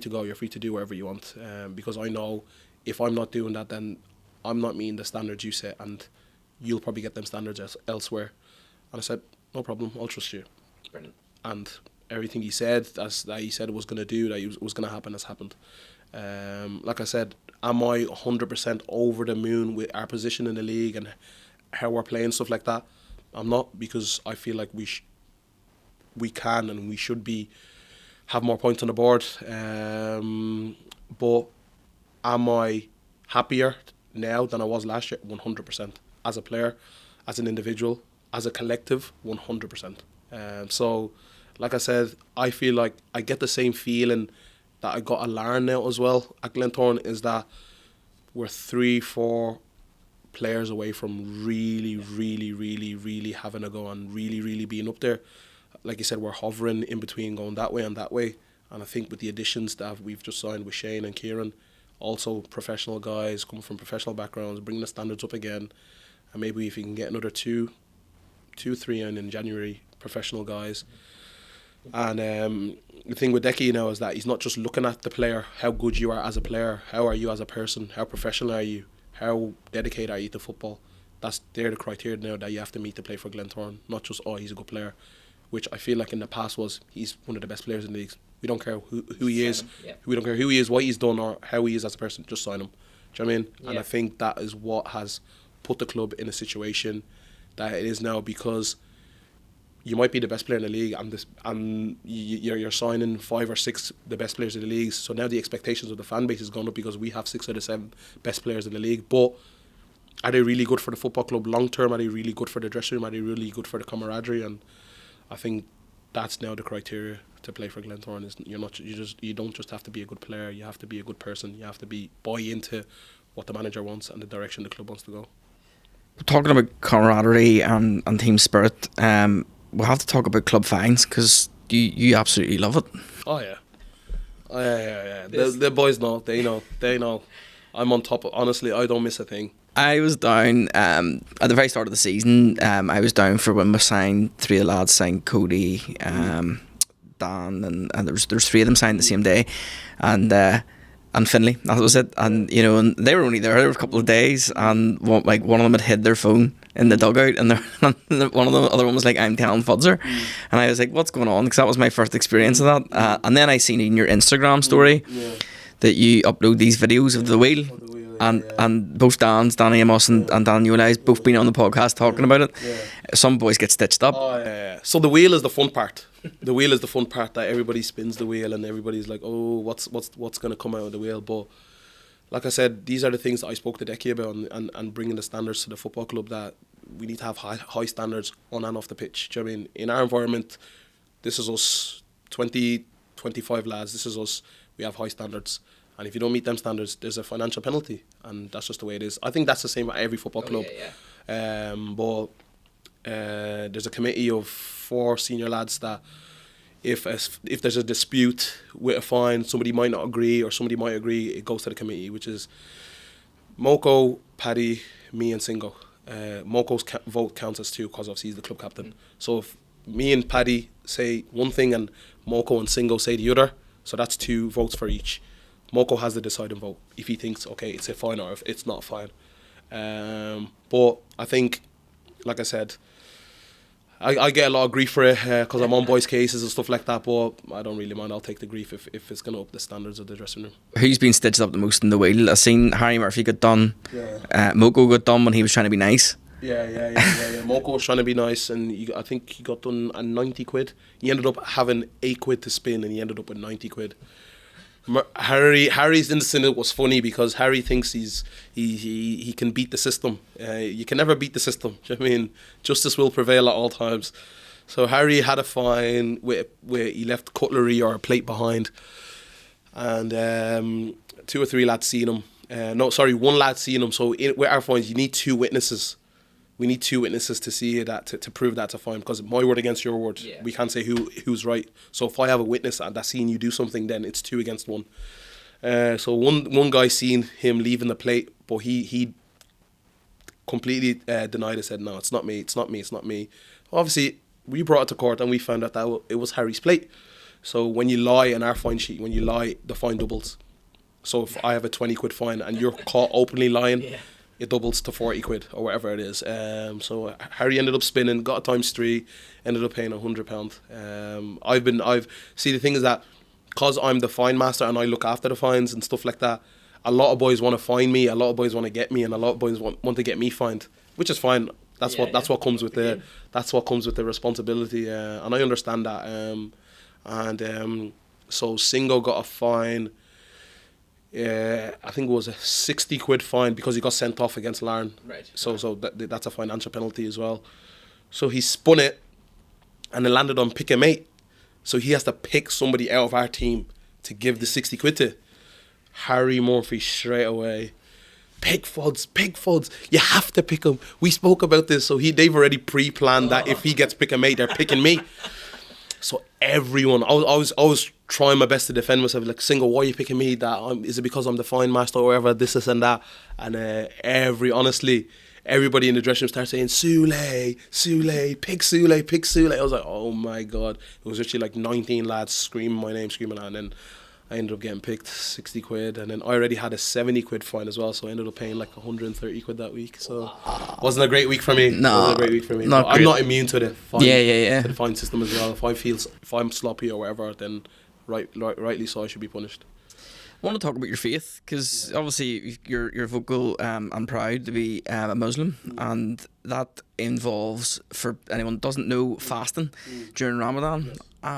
go. You're free to do whatever you want. Because I know if I'm not doing that, then I'm not meeting the standards you set, and you'll probably get them standards elsewhere. And I said, no problem, I'll trust you. Brilliant. And everything he said, that he said was going to do, that was going to happen, has happened. Like I said, am I 100% over the moon with our position in the league and how we're playing, stuff like that? I'm not, because I feel like we can and we should have more points on the board. But am I happier now than I was last year? 100%. As a player, as an individual, as a collective, 100%. So, like I said, I feel like I get the same feeling that I got at Larne now as well at Glentoran, is that we're 3-4 players away from really, really, really, really having a go and really, really being up there. Like you said, we're hovering in between going that way and that way. And I think with the additions that we've just signed with Shane and Kieran, also professional guys coming from professional backgrounds, bringing the standards up again. And maybe if we can get another 2-3 in January, professional guys. And the thing with Decky now is that he's not just looking at the player, how good you are as a player, how are you as a person, how professional are you, how dedicated are you to football. They're the criteria now that you have to meet to play for Glentoran, not just, he's a good player, which I feel like in the past was, he's one of the best players in the league. We don't care who he is, we don't care who he is, what he's done or how he is as a person, just sign him. Do you know what I mean? Yeah. And I think that is what has put the club in a situation that it is now, because you might be the best player in the league and you're signing 5 or 6 the best players in the league. So now the expectations of the fan base has gone up because we have 6 of the 7 best players in the league. But are they really good for the football club long term? Are they really good for the dressing room? Are they really good for the camaraderie? And I think that's now the criteria to play for Glentoran. Is you don't just have to be a good player. You have to be a good person. You have to buy into what the manager wants and the direction the club wants to go. Talking about camaraderie and team spirit, we'll have to talk about club fines, because you absolutely love it. Oh yeah. The boys know. They know. I'm on top of, honestly, I don't miss a thing. I was down at the very start of the season. I was down for when we signed 3 of the lads, signed Cody, Dan, and there's 3 of them signed the same day, and Finlay, that was it. And and they were only there for a couple of days, and one of them had hid their phone in the dugout, and one of the other one was like, I'm telling Fudzer. And I was like, what's going on? Because that was my first experience of that. And then I seen in your Instagram story that you upload these videos of the wheel. And both Danny Amos and Daniel I's both been on the podcast talking about it. Some boys get stitched up. So the wheel is the fun part. The wheel is the fun part, that everybody spins the wheel and everybody's like, oh, what's going to come out of the wheel? But like I said, these are the things that I spoke to Decky about, and bringing the standards to the football club, that we need to have high standards on and off the pitch. Do you know what I mean? In our environment, this is us, 20, 25 lads, this is us, we have high standards. And if you don't meet them standards, there's a financial penalty, and that's just the way it is. I think that's the same at every football club. But there's a committee of 4 senior lads that if there's a dispute with a fine, somebody might not agree or somebody might agree, it goes to the committee, which is Moko, Paddy, me and Singo. Moko's vote counts as 2 because obviously he's the club captain. So if me and Paddy say one thing and Moko and Singo say the other, so that's 2 votes for each. Moko has the deciding vote if he thinks, okay, it's a fine or if it's not fine. But I think, like I said, I get a lot of grief for it because I'm on boys' cases and stuff like that, but I don't really mind. I'll take the grief if it's going to up the standards of the dressing room. Who's been stitched up the most in the wheel? I've seen Harry Murphy get done. Moko got done when he was trying to be nice. Yeah. Moko was trying to be nice, and I think he got done at 90 quid. He ended up having 8 quid to spin, and he ended up with 90 quid. Harry's incident was funny because Harry thinks he can beat the system. You can never beat the system. Do you know what I mean? Justice will prevail at all times. So Harry had a fine where he left cutlery or a plate behind, and 2 or 3 lads seen him. One lad seen him. So with our fines, you need 2 witnesses. We need 2 witnesses to see that to prove that's a fine, because my word against your word. Yeah. We can't say who's right. So if I have a witness that's seen you do something, then it's 2 against 1. So one guy seen him leaving the plate, but he completely denied it. Said no, it's not me. It's not me. It's not me. Obviously, we brought it to court and we found out that it was Harry's plate. So when you lie in our fine sheet, the fine doubles. So if I have a 20 quid fine and you're caught openly lying. Yeah. It doubles to 40 quid or whatever it is. So Harry ended up spinning, got a ×3, ended up paying £100. I've see, the thing is that because I'm the fine master and I look after the fines and stuff like that, a lot of boys want to fine me, a lot of boys want to get me, and a lot of boys want to get me fined, which is fine. That's what comes with the responsibility, and I understand that. So Singo got a fine. I think it was a 60 quid fine because he got sent off against Larne. Right. So that's a financial penalty as well. So he spun it, and it landed on pick a mate. So he has to pick somebody out of our team to give the 60 quid to. Harry Murphy straight away. Pick Fuds. You have to pick him. We spoke about this. So they've already pre-planned that if he gets pick a mate, they're picking me. So everyone, I was trying my best to defend myself. Like, Single, why are you picking me? Is it because I'm the fine master or whatever? This and that. And everybody in the dressing room started saying, Sule, pick Sule. I was like, oh my God. It was literally like 19 lads screaming my name, and then I ended up getting picked 60 quid, and then I already had a 70 quid fine as well, so I ended up paying like 130 quid that week. So wasn't a great week for me. I'm not immune to the fine, to the fine system as well. If I'm sloppy or whatever, then rightly so I should be punished. I want to talk about your faith, because obviously you're vocal and proud to be a Muslim, and that involves, for anyone who doesn't know, fasting during Ramadan.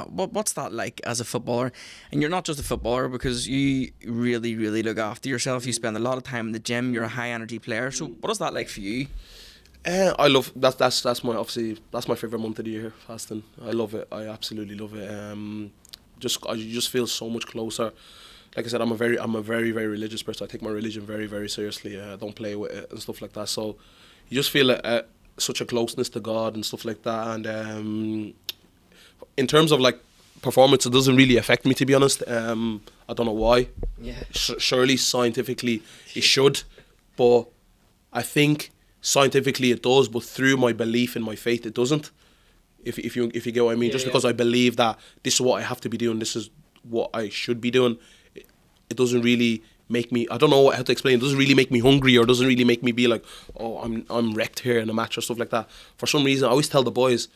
What's that like as a footballer? And you're not just a footballer, because you really, really look after yourself. You spend a lot of time in the gym. You're a high energy player. So what is that like for you? I love that's my favourite month of the year, fasting. I love it. I absolutely love it. I just feel so much closer. Like I said, I'm a very, very religious person. I take my religion very, very seriously. I don't play with it and stuff like that. So you just feel such a closeness to God and stuff like that. And in terms of like performance, it doesn't really affect me, to be honest. I don't know why. Yeah. Surely scientifically it should, but I think scientifically it does. But through my belief in my faith, it doesn't. If you get what I mean, because I believe that this is what I have to be doing. This is what I should be doing. It doesn't really make me, I don't know how to explain, it doesn't really make me hungry, or doesn't really make me be like, oh, I'm wrecked here in a match or stuff like that. For some reason, I always tell the boys,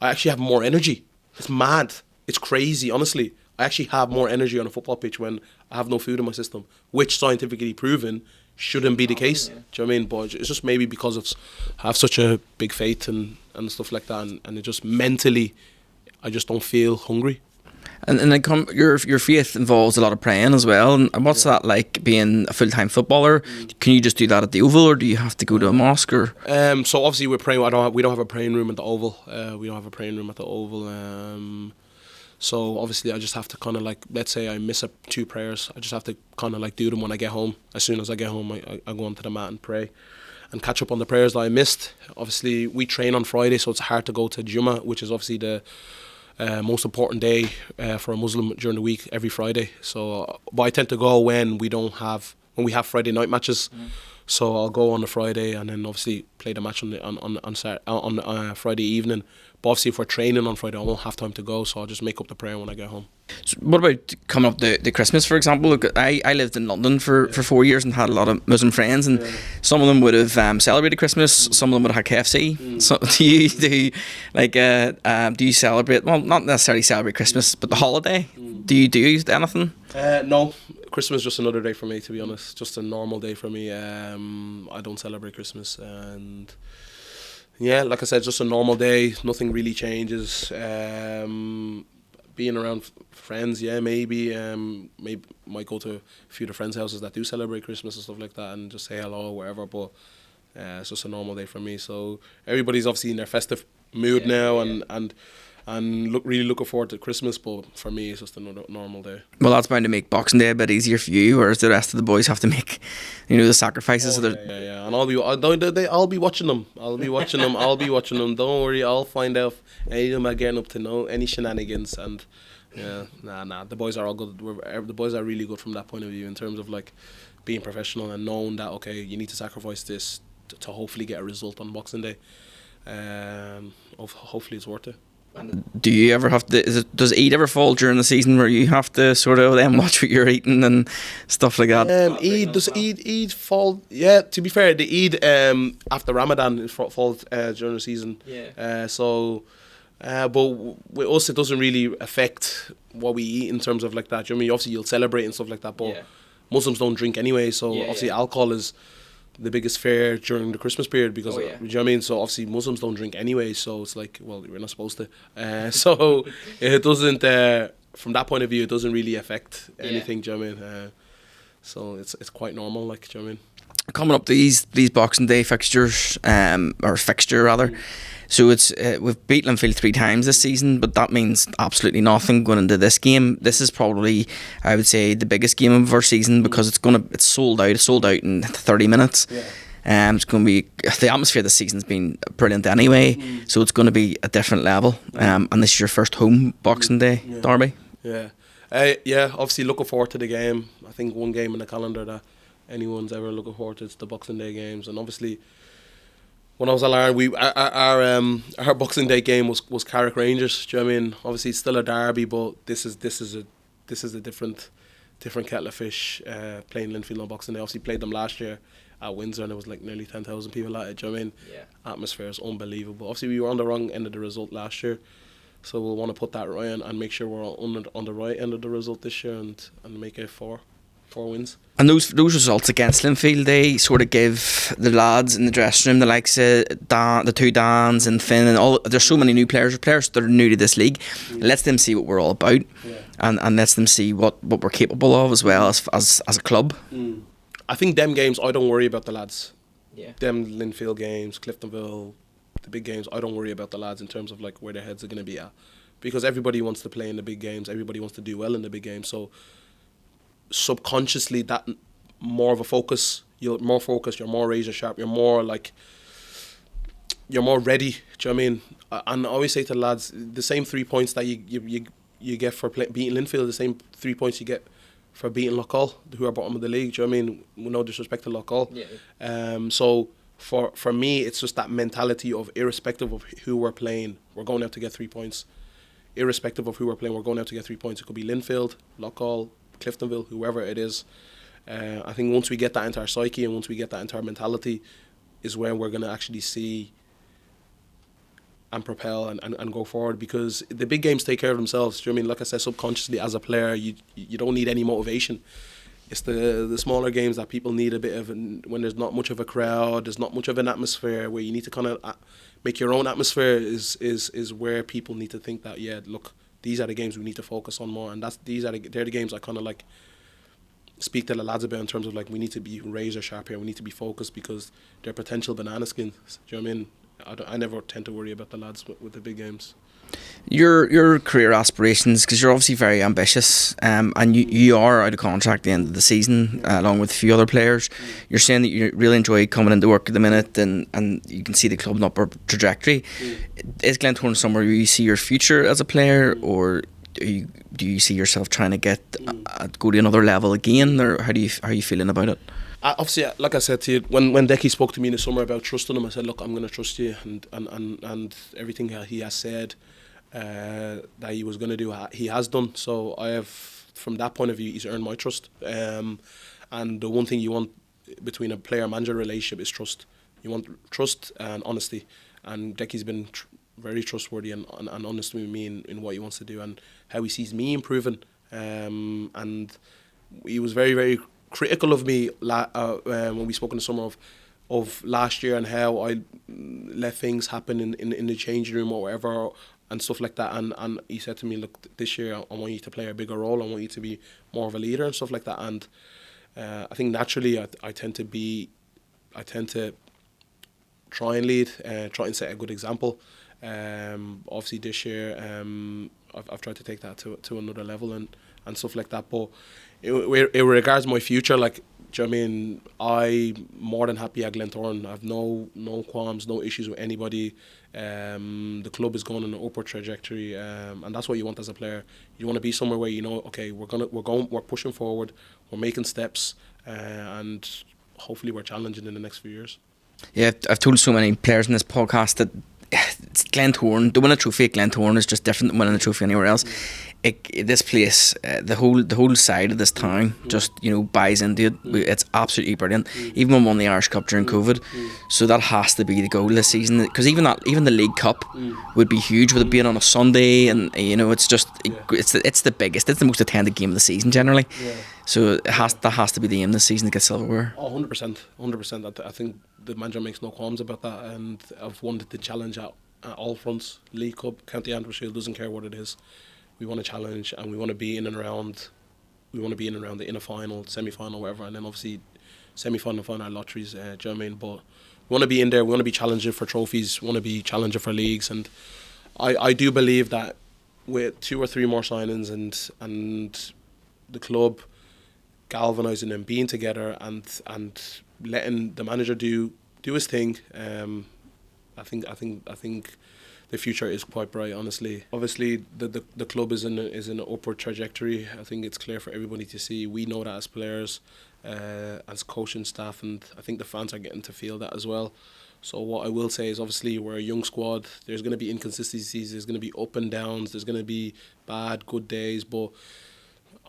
I actually have more energy. It's mad. It's crazy, honestly. I actually have more energy on a football pitch when I have no food in my system, which scientifically proven shouldn't be the case. Do you know what I mean? But it's just maybe because I have such a big faith and stuff like that, and it just mentally, I just don't feel hungry. And your faith involves a lot of praying as well. And what's that like, being a full-time footballer? Can you just do that at the Oval, or do you have to go to a mosque? Or so obviously we're praying. We don't have a praying room at the Oval. So obviously I just have to kind of like, let's say I miss 2 prayers, I just have to kind of like do them when I get home. As soon as I get home, I go onto the mat and pray and catch up on the prayers that I missed. Obviously we train on Friday, so it's hard to go to Jummah, which is obviously the most important day for a Muslim during the week, every Friday. So, but I tend to go when we have Friday night matches. So I'll go on a Friday and then obviously play the match on Friday evening. But obviously if we're training on Friday, I won't have time to go, so I'll just make up the prayer when I get home. So what about coming up the Christmas, for example? Look, I lived in London for 4 years and had a lot of Muslim friends, and some of them would have celebrated Christmas, some of them would have had KFC. So do you celebrate, well, not necessarily celebrate Christmas, but the holiday? Do you do anything? No. Christmas is just another day for me, to be honest. Just a normal day for me. I don't celebrate Christmas, and like I said, just a normal day. Nothing really changes. Being being around friends, yeah, maybe might go to a few of the friends' houses that do celebrate Christmas and stuff like that, and just say hello or whatever. But it's just a normal day for me. So everybody's obviously in their festive mood now, and really looking forward to Christmas. But for me, it's just another normal day. Well, that's bound to make Boxing Day a bit easier for you, whereas the rest of the boys have to make, the sacrifices. Yeah. And I'll be watching them. I'll be watching them. Don't worry, I'll find out if any of them are getting up to any shenanigans. And the boys are all good. The boys are really good from that point of view in terms of like being professional and knowing that okay, you need to sacrifice this to hopefully get a result on Boxing Day. Hopefully it's worth it. Do you ever have to? Does Eid ever fall during the season where you have to sort of then watch what you're eating and stuff like that? Eid fall? Yeah. To be fair, the Eid after Ramadan falls during the season. Yeah. But with us, it doesn't really affect what we eat in terms of like that. Do you know what I mean? Obviously, you'll celebrate and stuff like that, but Muslims don't drink anyway. So obviously, alcohol is the biggest fare during the Christmas period because do you know what I mean? So obviously Muslims don't drink anyway, so it's like, well, we're not supposed to. So it doesn't from that point of view it doesn't really affect anything, do you know what I mean? So it's quite normal, like, do you know what I mean? Coming up these Boxing Day fixtures, or fixture rather. So it's we've beat Linfield 3 times this season, but that means absolutely nothing going into this game. This is probably, I would say, the biggest game of our season because it's sold out. It's sold out in 30 minutes. Yeah. It's going to be, the atmosphere this season's been brilliant anyway, so it's going to be a different level. And this is your first home Boxing Day derby. Yeah. Obviously looking forward to the game. I think one game in the calendar that anyone's ever looking forward to is the Boxing Day games, and obviously when I was at Larne, our Boxing Day game was Carrick Rangers. Do you know what I mean? Obviously, it's still a derby, but this is a different kettle of fish. Playing Linfield on Boxing Day. Obviously, played them last year at Windsor, and it was like nearly 10,000 people at it. Do you know what I mean? Yeah. Atmosphere is unbelievable. Obviously, we were on the wrong end of the result last year, so we'll want to put that right and make sure we're on the right end of the result this year and make it 4 wins. And those results against Linfield, they sort of give the lads in the dressing room, the likes of the two Dans and Finn and all. There's so many new players that are new to this league. It lets them see what we're all about, and lets them see what we're capable of as well as a club. I think them games, I don't worry about the lads. Yeah. Them Linfield games, Cliftonville, the big games, I don't worry about the lads in terms of like where their heads are going to be at, because everybody wants to play in the big games. Everybody wants to do well in the big games. So subconsciously that more of a focus, you're more focused, you're more razor sharp, you're more ready, do you know what I mean? And I always say to the lads, the same 3 points that you get for beating Linfield, the same 3 points you get for beating Loughgall, who are bottom of the league, do you know what I mean? No disrespect to Loughgall. So for me, it's just that mentality of irrespective of who we're playing, we're going out to get 3 points. Irrespective of who we're playing, we're going out to get 3 points. It could be Linfield, Loughgall, Cliftonville, whoever it is. I think once we get that into our psyche and once we get that into our mentality is when we're going to actually see and propel and go forward, because the big games take care of themselves. Do you know what I mean? Like I said, subconsciously as a player, you don't need any motivation. It's the smaller games that people need a bit of, when there's not much of a crowd, there's not much of an atmosphere, where you need to kind of make your own atmosphere is where people need to think that, look, these are the games we need to focus on more, and they're the games I kind of like speak to the lads about in terms of like, we need to be razor sharp here, we need to be focused, because they're potential banana skins. Do you know what I mean? I never tend to worry about the lads with the big games. Your career aspirations, because you're obviously very ambitious, and you are out of contract at the end of the season, along with a few other players. You're saying that you really enjoy coming into work at the minute, and you can see the club in upward trajectory. Is Glentoran somewhere you see your future as a player, or do you see yourself trying to go to another level again, or how are you feeling about it? Obviously, like I said to you, when Decky spoke to me in the summer about trusting him, I said, look, I'm going to trust you, and everything he has said that he was going to do, he has done. So I have, from that point of view, he's earned my trust. And the one thing you want between a player-manager relationship is trust. You want trust and honesty, and Decky's been very trustworthy and honest with me in what he wants to do and how he sees me improving. And he was very, very critical of me when we spoke in the summer of of last year and how I let things happen in the changing room or whatever and stuff like that. And he said to me, look, this year I want you to play a bigger role. I want you to be more of a leader and stuff like that. And I think naturally I tend to try and lead, try and set a good example. Obviously this year I've tried to take that to another level and stuff like that. But in regards to my future, like, do you know what I mean? I'm more than happy at Glentoran. I have no qualms, no issues with anybody. The club is going on an upward trajectory, and that's what you want as a player. You want to be somewhere where you know, okay, we're pushing forward, we're making steps, and hopefully we're challenging in the next few years. Yeah, I've told so many players in this podcast that it's Glentoran. To win a trophy at Glentoran is just different than winning a trophy anywhere else. This place, the whole side of this town, just buys into it. It's absolutely brilliant. Even when we won the Irish Cup during COVID, so that has to be the goal this season. Because even the League Cup would be huge with it being on a Sunday, and it's just it's the biggest, it's the most attended game of the season generally. Yeah. So that has to be the aim this season, to get silverware. 100%. I think the manager makes no qualms about that, and I've wanted to challenge at all fronts. League Cup, County Antrim Shield, doesn't care what it is. We want to challenge, and we want to be in and around. We want to be in and around the inner final, semi-final, whatever, and then obviously semi-final, final lotteries. Do you know what I mean? But we want to be in there. We want to be challenging for trophies. We want to be challenging for leagues, and I do believe that with 2 or 3 more signings and the club galvanising and being together and letting the manager do his thing, I think the future is quite bright, honestly. Obviously, the club is in an upward trajectory. I think it's clear for everybody to see. We know that as players, as coaching staff, and I think the fans are getting to feel that as well. So what I will say is, obviously, we're a young squad. There's going to be inconsistencies. There's going to be up and downs. There's going to be bad, good days. But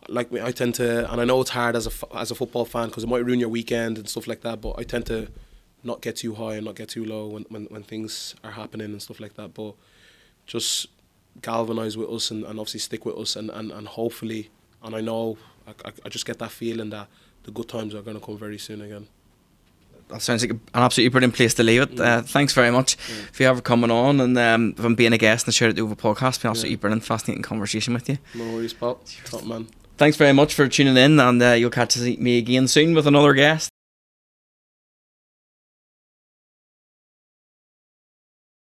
like me, I tend to, and I know it's hard as a football fan because it might ruin your weekend and stuff like that. But I tend to not get too high and not get too low when things are happening and stuff like that. But just galvanise with us and obviously stick with us and hopefully, and I know, I just get that feeling that the good times are going to come very soon again. That sounds like an absolutely brilliant place to leave it. Thanks very much for you ever coming on and for being a guest and sharing it over podcast. It's been absolutely brilliant, fascinating conversation with you. No worries, pal. Top man. Thanks very much for tuning in, and you'll catch me again soon with another guest.